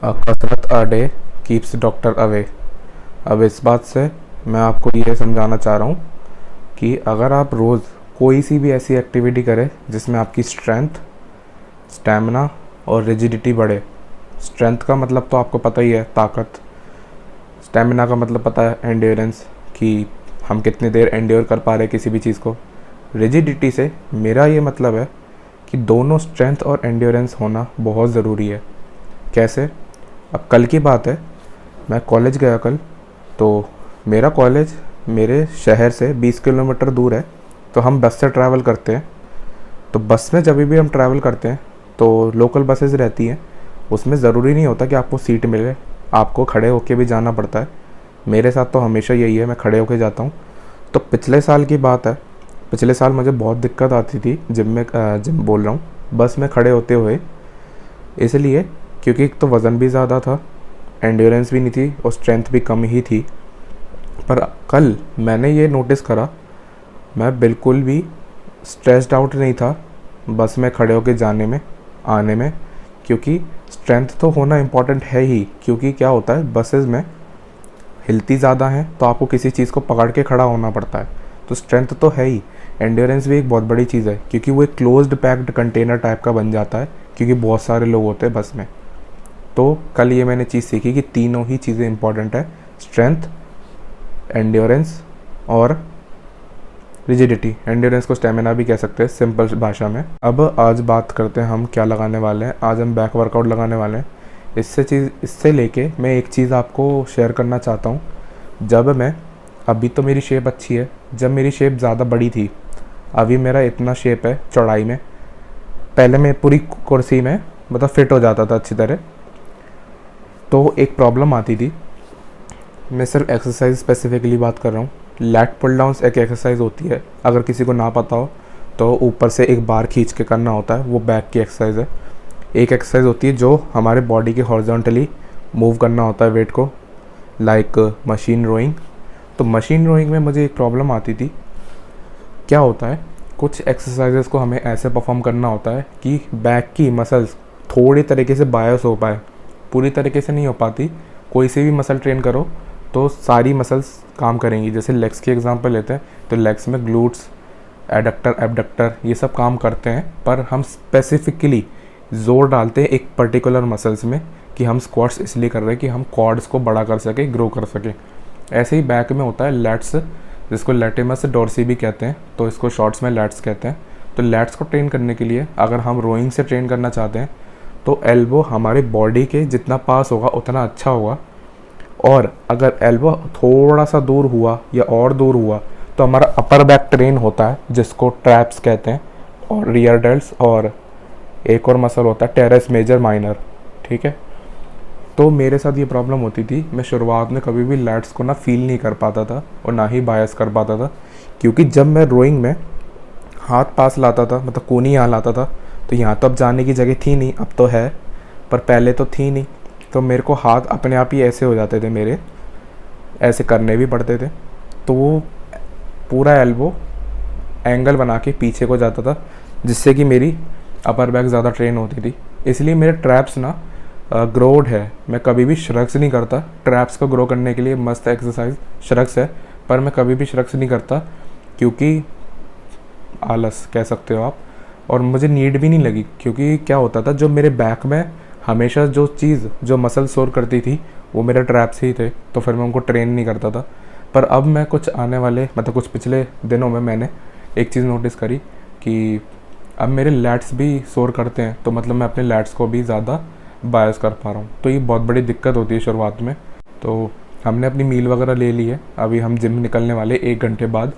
कसरत a day keeps doctor away. अब इस बात से मैं आपको ये समझाना चाह रहा हूँ कि अगर आप रोज़ कोई सी भी ऐसी एक्टिविटी करें जिसमें आपकी स्ट्रेंथ, स्टैमिना और रिजिडिटी बढ़े। स्ट्रेंथ का मतलब तो आपको पता ही है, ताकत। स्टैमिना का मतलब पता है, एंड्योरेंस, कि हम कितनी देर एंड्योर कर पा रहे हैं किसी भी चीज़ को। रिजिडिटी से मेरा ये मतलब है कि दोनों स्ट्रेंथ और एंड्योरेंस होना बहुत ज़रूरी है। कैसे? अब कल की बात है, मैं कॉलेज गया कल, तो मेरा कॉलेज मेरे शहर से 20 किलोमीटर दूर है। तो हम बस से ट्रैवल करते हैं। तो बस में जब भी हम ट्रैवल करते हैं तो लोकल बसेस रहती हैं, उसमें ज़रूरी नहीं होता कि आपको सीट मिले, आपको खड़े होके भी जाना पड़ता है। मेरे साथ तो हमेशा यही है, मैं खड़े होके जाता हूँ। तो पिछले साल की बात है, पिछले साल मुझे बहुत दिक्कत आती थी जिम बोल रहा हूँ, बस में खड़े होते हुए। इसलिए क्योंकि एक तो वज़न भी ज़्यादा था, एंड्योरेंस भी नहीं थी और स्ट्रेंथ भी कम ही थी। पर कल मैंने ये नोटिस करा, मैं बिल्कुल भी स्ट्रेस्ड आउट नहीं था बस में खड़े होके जाने में, आने में। क्योंकि स्ट्रेंथ तो होना इम्पॉर्टेंट है ही, क्योंकि क्या होता है, बसेस में हिलती ज़्यादा हैं तो आपको किसी चीज़ को पकड़ के खड़ा होना पड़ता है। तो स्ट्रेंथ तो है ही, एंड्योरेंस भी एक बहुत बड़ी चीज़ है, क्योंकि वो एक क्लोज्ड पैक्ड कंटेनर टाइप का बन जाता है, क्योंकि बहुत सारे लोग होते हैं बस में। तो कल ये मैंने चीज़ सीखी कि तीनों ही चीज़ें इंपॉर्टेंट है, स्ट्रेंथ, एंड्योरेंस और रिजिडिटी। एंड्योरेंस को स्टेमिना भी कह सकते हैं सिंपल भाषा में। अब आज बात करते हैं हम क्या लगाने वाले हैं। आज हम बैक वर्कआउट लगाने वाले हैं। इससे लेके मैं एक चीज़ आपको शेयर करना चाहता हूँ। अभी तो मेरी शेप अच्छी है, जब मेरी शेप ज़्यादा बड़ी थी, अभी मेरा इतना शेप है चौड़ाई में, पहले मैं पूरी कुर्सी में मतलब फिट हो जाता था अच्छी तरह। तो एक प्रॉब्लम आती थी, मैं सिर्फ एक्सरसाइज स्पेसिफिकली बात कर रहा हूँ। लैट पुल डाउन्स एक एक्सरसाइज होती है, अगर किसी को ना पता हो तो ऊपर से एक बार खींच के करना होता है, वो बैक की एक्सरसाइज है। एक एक्सरसाइज होती है जो हमारे बॉडी के हॉरिजॉन्टली मूव करना होता है वेट को, लाइक मशीन रोइंग। तो मशीन रोइंग में मुझे एक प्रॉब्लम आती थी। क्या होता है, कुछ एक्सरसाइजेस को हमें ऐसे परफॉर्म करना होता है कि बैक की मसल्स थोड़ी तरीके से बायस हो पाए, पूरी तरीके से नहीं हो पाती। कोई से भी मसल ट्रेन करो तो सारी मसल्स काम करेंगी। जैसे लेग्स की एग्जांपल लेते हैं तो लेग्स में ग्लूट्स, एडक्टर, एबडक्टर, ये सब काम करते हैं। पर हम स्पेसिफिकली जोर डालते हैं एक पर्टिकुलर मसल्स में, कि हम स्क्वाट्स इसलिए कर रहे हैं कि हम क्वाड्स को बड़ा कर सके, ग्रो कर सके। ऐसे ही बैक में होता है लैट्स, जिसको लैटिमस डोर्सी भी कहते हैं, तो इसको शॉर्ट्स में लैट्स कहते हैं। तो लैट्स को ट्रेन करने के लिए अगर हम रोइंग से ट्रेन करना चाहते हैं तो एल्बो हमारे बॉडी के जितना पास होगा उतना अच्छा होगा। और अगर एल्बो थोड़ा सा दूर हुआ या और दूर हुआ तो हमारा अपर बैक ट्रेन होता है, जिसको ट्रैप्स कहते हैं, और रियर डेल्ट्स, और एक और मसल होता है टेरेस मेजर माइनर। ठीक है। तो मेरे साथ ये प्रॉब्लम होती थी, मैं शुरुआत में कभी भी लैट्स को ना फील नहीं कर पाता था और ना ही बायस कर पाता था। क्योंकि जब मैं रोइंग में हाथ पास लाता था, मतलब कोनी यहाँ लाता था, तो यहाँ तो अब जाने की जगह थी नहीं, अब तो है, पर पहले तो थी नहीं। तो मेरे को हाथ अपने आप ही ऐसे हो जाते थे, मेरे ऐसे करने भी पड़ते थे। तो वो पूरा एल्बो एंगल बना के पीछे को जाता था, जिससे कि मेरी अपर बैक ज़्यादा ट्रेन होती थी। इसलिए मेरे ट्रैप्स ना ग्रोड है। मैं कभी भी श्रग्स नहीं करता। ट्रैप्स को ग्रो करने के लिए मस्त एक्सरसाइज श्रग्स है, पर मैं कभी भी श्रग्स नहीं करता, क्योंकि आलस कह सकते हो आप। और मुझे नीड भी नहीं लगी, क्योंकि क्या होता था, जो मेरे बैक में हमेशा जो मसल शोर करती थी वो मेरे ट्रैप्स ही थे, तो फिर मैं उनको ट्रेन नहीं करता था। पर अब मैं कुछ पिछले दिनों में मैंने एक चीज़ नोटिस करी कि अब मेरे लैट्स भी शोर करते हैं, तो मतलब मैं अपने लैट्स को भी ज़्यादा बायस कर पा रहा हूँ। तो ये बहुत बड़ी दिक्कत होती है शुरुआत में। तो हमने अपनी मील वगैरह ले ली है, अभी हम जिम निकलने वाले 1 घंटे बाद।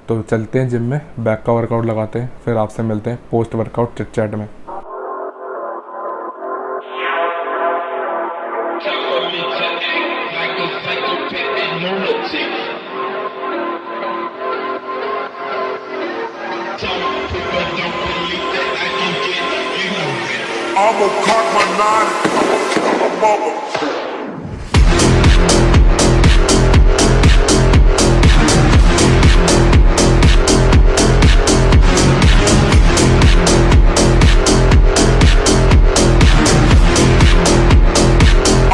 तो चलते हैं जिम में, बैक का वर्कआउट लगाते हैं, फिर आपसे मिलते हैं पोस्ट वर्कआउट चिट चैट में। I'ma cock my nine, mother.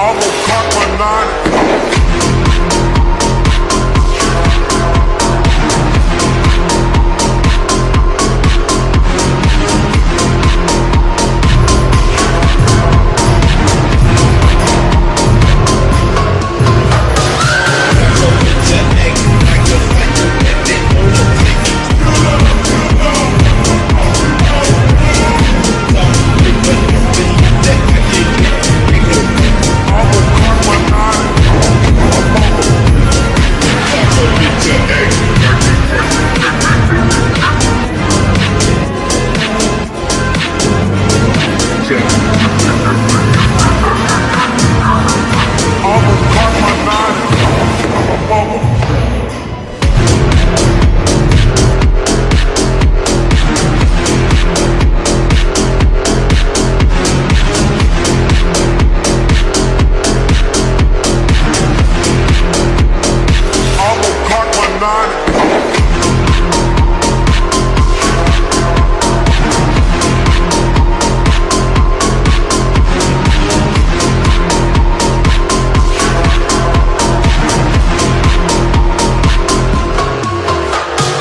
I'ma cock my nine. I'ma cock my nine. I'm a mother. I'ma cock my nine. I'ma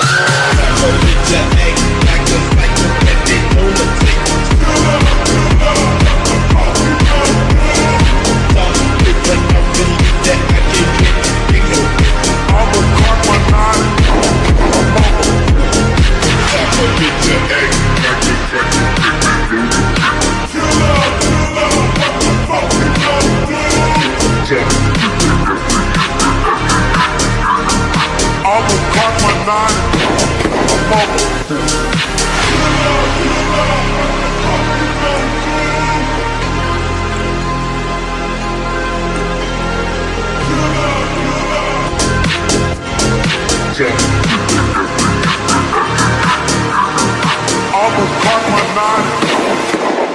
cock my nine. I'ma cock my nine. I'm a mother. I'ma cock my nine. I'm a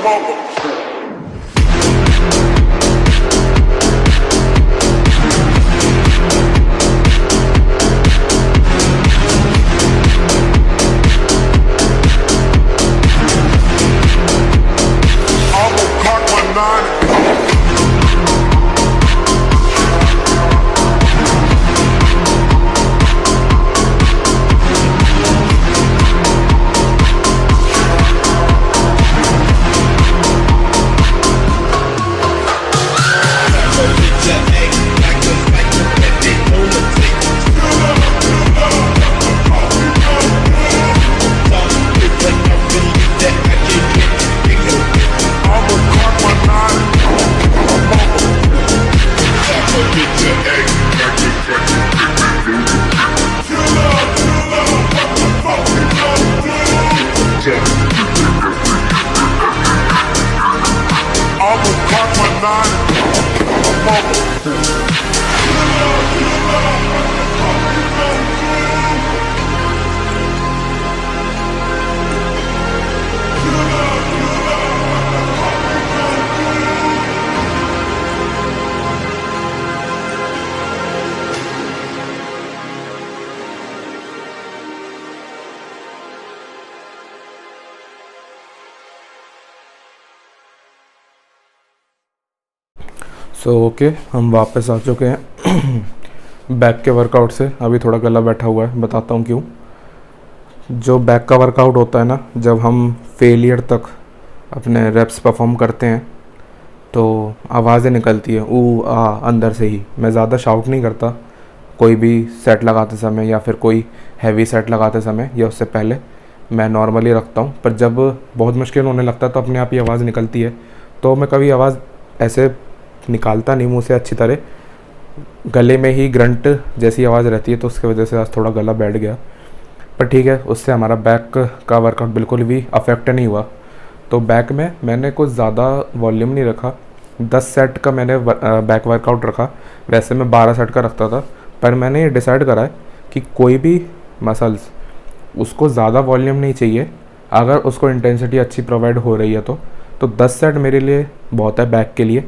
mother. I'ma cock my nine. I'ma cock my nine. I'm a mother. I'ma cock my nine. I'm a mother. So okay, हम वापस आ चुके हैं back के workout से। अभी थोड़ा गला बैठा हुआ है, बताता हूँ क्यों। जो बैक का वर्कआउट होता है ना, जब हम फेलियर तक अपने रेप्स परफॉर्म करते हैं तो आवाज़ें निकलती है ऊ आ अंदर से ही। मैं ज़्यादा शाउट नहीं करता कोई भी सेट लगाते समय या फिर कोई हैवी सेट लगाते समय या उससे पहले, मैं नॉर्मली रखता हूँ। पर जब बहुत मुश्किल होने लगता है तो अपने आप ही आवाज़ निकलती है। तो मैं कभी आवाज़ ऐसे निकालता नहीं मुँह से अच्छी तरह, गले में ही ग्रंट जैसी आवाज़ रहती है, तो उसकी वजह से आज थोड़ा गला बैठ गया। पर ठीक है, उससे हमारा बैक का वर्कआउट बिल्कुल भी अफेक्ट नहीं हुआ। तो बैक में मैंने कुछ ज़्यादा वॉल्यूम नहीं रखा, 10 सेट का मैंने बैक वर्कआउट रखा। वैसे मैं 12 सेट का रखता था, पर मैंने ये डिसाइड करा है कि कोई भी मसल्स उसको ज़्यादा वॉल्यूम नहीं चाहिए, अगर उसको इंटेंसिटी अच्छी प्रोवाइड हो रही है तो 10 सेट मेरे लिए बहुत है बैक के लिए।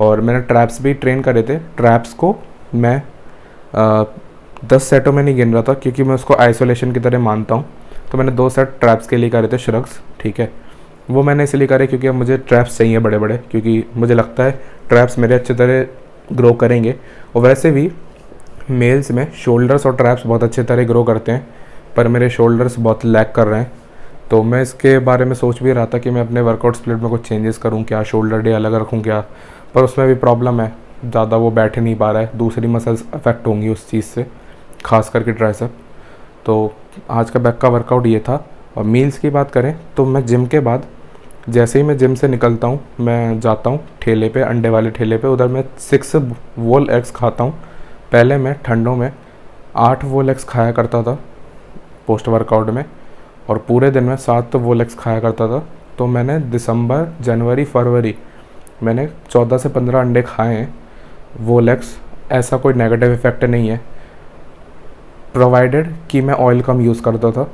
और मैंने ट्रैप्स भी ट्रेन करे थे। ट्रैप्स को मैं 10 सेटों में नहीं गिन रहा था, क्योंकि मैं उसको आइसोलेशन की तरह मानता हूँ। तो मैंने 2 सेट ट्रैप्स के लिए करे थे, श्रग्स, ठीक है। वो मैंने इसलिए करे क्योंकि अब मुझे ट्रैप्स चाहिए बड़े बड़े, क्योंकि मुझे लगता है ट्रैप्स मेरे अच्छी तरह ग्रो करेंगे। और वैसे भी मेल्स में शोल्डर्स और ट्रैप्स बहुत अच्छी तरह ग्रो करते हैं, पर मेरे शोल्डर्स बहुत लैग कर रहे हैं। तो मैं इसके बारे में सोच भी रहा था कि मैं अपने वर्कआउट स्प्लिट में कुछ चेंजेस करूं क्या, शोल्डर डे अलग रखूं क्या, पर उसमें भी प्रॉब्लम है, ज़्यादा वो बैठ ही नहीं पा रहा है, दूसरी मसल्स अफेक्ट होंगी उस चीज़ से, खास करके ट्राइसेप। तो आज का बैक का वर्कआउट ये था। और मील्स की बात करें तो मैं जिम के बाद, जैसे ही मैं जिम से निकलता हूँ, मैं जाता हूँ ठेले पे, अंडे वाले ठेले पे, उधर मैं 6 वोल एग्स खाता हूँ। पहले मैं ठंडों में 8 वोल एग्स खाया करता था पोस्ट वर्कआउट में, और पूरे दिन में 7 वोल एग्स खाया करता था। तो मैंने दिसंबर, जनवरी, फरवरी मैंने 14 से 15 अंडे खाए हैं वोल एग्स। ऐसा कोई नेगेटिव इफेक्ट नहीं है, प्रोवाइडेड कि मैं ऑयल कम यूज़ करता था,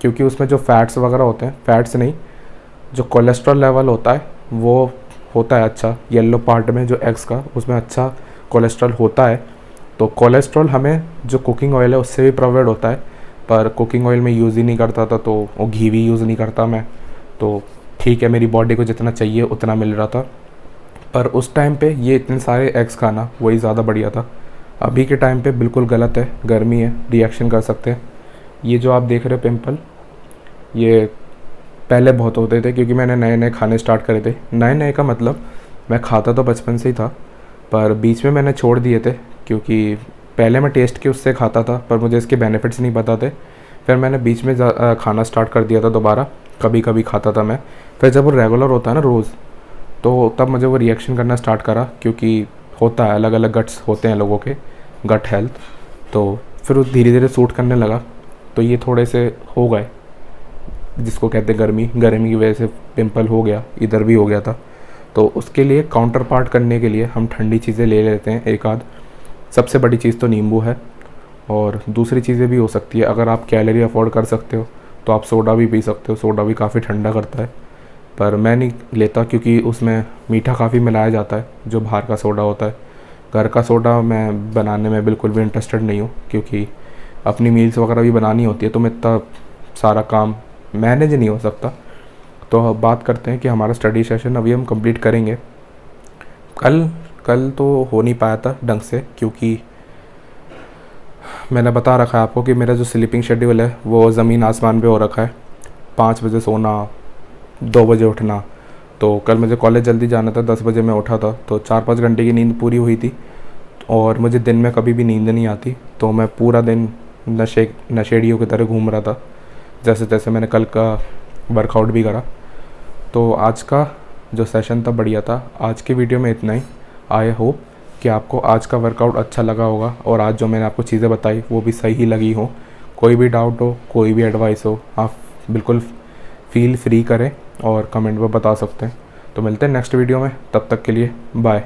क्योंकि उसमें जो फैट्स वगैरह होते हैं, फैट्स नहीं, जो कोलेस्ट्रॉल लेवल होता है वो होता है अच्छा, येलो पार्ट में जो एग्स का, उसमें अच्छा कोलेस्ट्रॉल होता है। तो कोलेस्ट्रॉल हमें जो कुकिंग ऑयल है उससे भी प्रोवाइड होता है, पर कुकिंग ऑयल में यूज़ ही नहीं करता था, तो वो घी भी यूज़ नहीं करता मैं, तो ठीक है, मेरी बॉडी को जितना चाहिए उतना मिल रहा था। पर उस टाइम पे ये इतने सारे एग्स खाना वही ज़्यादा बढ़िया था। अभी के टाइम पे बिल्कुल गलत है, गर्मी है, रिएक्शन कर सकते हैं। ये जो आप देख रहे हो पिंपल, ये पहले बहुत होते थे क्योंकि मैंने नए नए खाने स्टार्ट करे थे। नए नए का मतलब मैं खाता तो बचपन से ही था, पर बीच में मैंने छोड़ दिए थे, क्योंकि पहले मैं टेस्ट के उससे खाता था पर मुझे इसके बेनिफिट्स नहीं पता थे। फिर मैंने बीच में खाना स्टार्ट कर दिया था दोबारा, कभी कभी खाता था मैं। फिर जब वो रेगुलर होता है ना रोज़, तो तब मुझे वो रिएक्शन करना स्टार्ट करा, क्योंकि होता है अलग अलग गट्स होते हैं लोगों के, गट हेल्थ। तो फिर वो धीरे धीरे सूट करने लगा, तो ये थोड़े से हो गए, जिसको कहते हैं गर्मी की वजह से पिंपल हो गया, इधर भी हो गया था। तो उसके लिए काउंटर पार्ट करने के लिए हम ठंडी चीज़ें ले लेते हैं एक आध। सबसे बड़ी चीज़ तो नींबू है, और दूसरी चीज़ें भी हो सकती है। अगर आप कैलोरी अफोर्ड कर सकते हो तो आप सोडा भी पी सकते हो, सोडा भी काफ़ी ठंडा करता है, पर मैं नहीं लेता क्योंकि उसमें मीठा काफ़ी मिलाया जाता है जो बाहर का सोडा होता है। घर का सोडा मैं बनाने में बिल्कुल भी इंटरेस्टेड नहीं हूँ, क्योंकि अपनी मील्स वगैरह भी बनानी होती है, तो मैं इतना सारा काम मैनेज नहीं हो सकता। तो अब बात करते हैं कि हमारा स्टडी सेशन अभी हम कंप्लीट करेंगे। कल तो हो नहीं पाया था ढंग से, क्योंकि मैंने बता रखा है आपको कि मेरा जो स्लीपिंग शेड्यूल है वो ज़मीन आसमान पे हो रखा है। 5 बजे सोना, 2 बजे उठना। तो कल मुझे कॉलेज जल्दी जाना था, 10 बजे मैं उठा था, तो 4-5 घंटे की नींद पूरी हुई थी। और मुझे दिन में कभी भी नींद नहीं आती, तो मैं पूरा दिन नशेड़ियों की तरह घूम रहा था। जैसे तैसे मैंने कल का वर्कआउट भी करा। तो आज का जो सेशन था बढ़िया था। आज की वीडियो में इतना ही। आई होप कि आपको आज का वर्कआउट अच्छा लगा होगा, और आज जो मैंने आपको चीज़ें बताई वो भी सही लगी हो। कोई भी डाउट हो, कोई भी एडवाइस हो, आप बिल्कुल फील फ्री करें और कमेंट में बता सकते हैं। तो मिलते हैं नेक्स्ट वीडियो में, तब तक के लिए बाय।